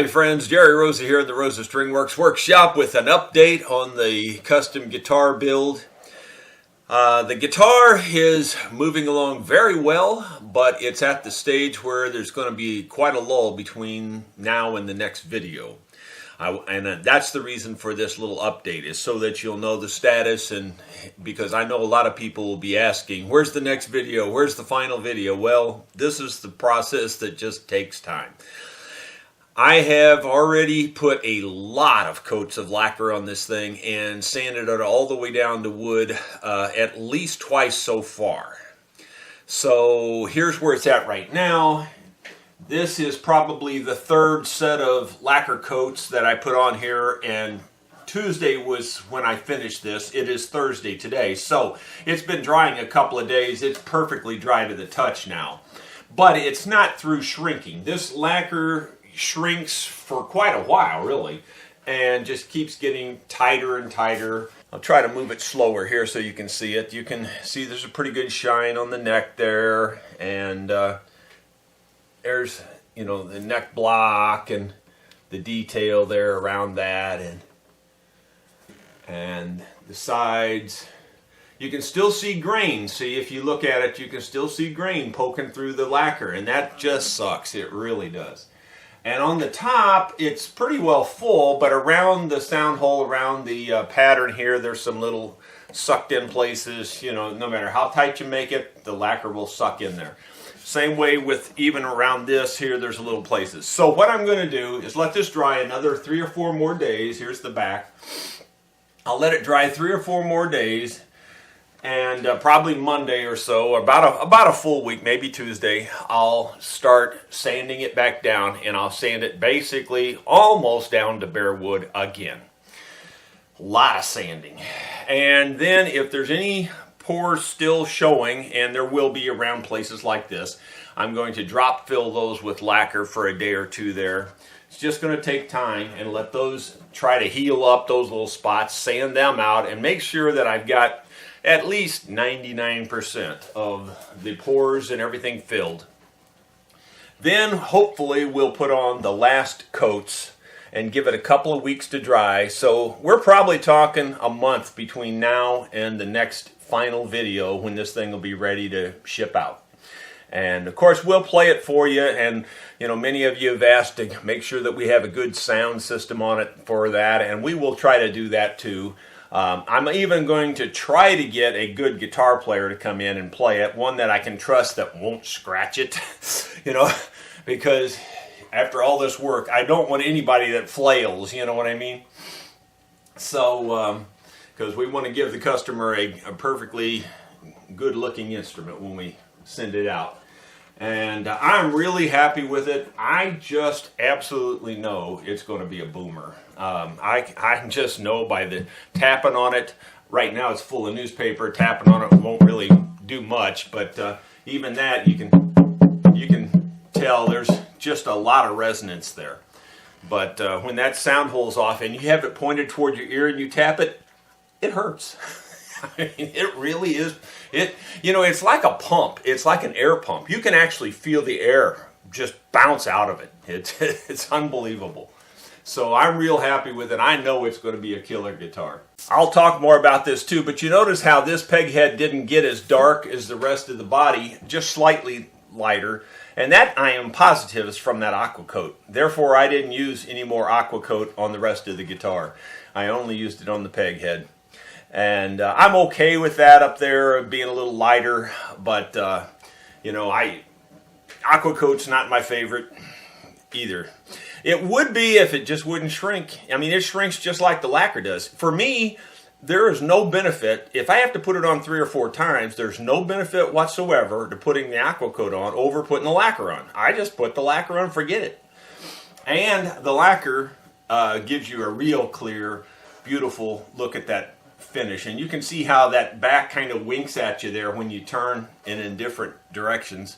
Howdy friends, Jerry Rosa here at the Rosa String Works Workshop with an update on the custom guitar build. The guitar is moving along very well, but it's at the stage where there's going to be quite a lull between now and the next video. And that's the reason for this little update, is so that you'll know the status, and because I know a lot of people will be asking, where's the next video, where's the final video? Well, this is the process that just takes time. I have already put a lot of coats of lacquer on this thing and sanded it all the way down to wood at least twice so far. So here's where it's at right now. This is probably the third set of lacquer coats that I put on here, and Tuesday was when I finished this. It is Thursday today, so it's been drying a couple of days. It's perfectly dry to the touch now, but it's not through shrinking. This lacquer shrinks for quite a while, really, and just keeps getting tighter and tighter. I'll try to move it slower here so you can see it. You can see there's a pretty good shine on the neck there, and there's, you know, the neck block and the detail there around that, and the sides. You can still see grain. See, if you look at it, you can still see grain poking through the lacquer, and that just sucks. It really does. And on the top, it's pretty well full, but around the sound hole, around the pattern here, there's some little sucked in places. You know, no matter how tight you make it, the lacquer will suck in there. Same way with even around this here, there's little places. So what I'm going to do is let this dry another 3 or 4 more days. Here's the back. I'll let it dry 3 or 4 more days. And probably Monday or so, about a full week, maybe Tuesday, I'll start sanding it back down, and I'll sand it basically almost down to bare wood again. A lot of sanding. And then if there's any pores still showing, and there will be around places like this, I'm going to drop fill those with lacquer for a day or two there. It's just going to take time, and let those try to heal up those little spots, sand them out, and make sure that I've got at least 99% of the pores and everything filled. Then hopefully we'll put on the last coats and give it a couple of weeks to dry. So we're probably talking a month between now and the next final video, when this thing will be ready to ship out. And of course we'll play it for you, and you know, many of you have asked to make sure that we have a good sound system on it for that, and we will try to do that too. I'm even going to try to get a good guitar player to come in and play it, one that I can trust that won't scratch it, you know, because after all this work, I don't want anybody that flails, you know what I mean? So, because we want to give the customer a perfectly good looking instrument when we send it out. And I'm really happy with it. I just absolutely know it's going to be a boomer. I just know by the tapping on it. Right now it's full of newspaper. Tapping on it won't really do much, but even that you can tell there's just a lot of resonance there. But when that sound hole's off and you have it pointed toward your ear and you tap it, it hurts. I mean, it really is. You know, it's like a pump. It's like an air pump. You can actually feel the air just bounce out of it. It's unbelievable. So I'm real happy with it. I know it's going to be a killer guitar. I'll talk more about this too, but you notice how this peg head didn't get as dark as the rest of the body, just slightly lighter. And that, I am positive, is from that aqua coat. Therefore, I didn't use any more aqua coat on the rest of the guitar. I only used it on the peg head. And I'm okay with that up there being a little lighter, but you know, aqua coat's not my favorite either. It would be if it just wouldn't shrink. I mean, it shrinks just like the lacquer does. For me, there is no benefit. If I have to put it on 3 or 4 times, there's no benefit whatsoever to putting the aqua coat on over putting the lacquer on. I just put the lacquer on, forget it. And the lacquer gives you a real clear, beautiful look at that finish, and you can see how that back kind of winks at you there when you turn in different directions.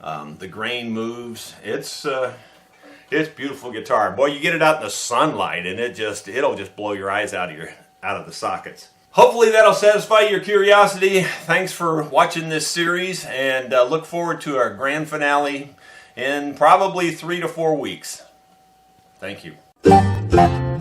The grain moves. It's beautiful guitar. Boy, you get it out in the sunlight and it'll just blow your eyes out of the sockets. Hopefully that'll satisfy your curiosity. Thanks for watching this series, and look forward to our grand finale in probably 3 to 4 weeks. Thank you.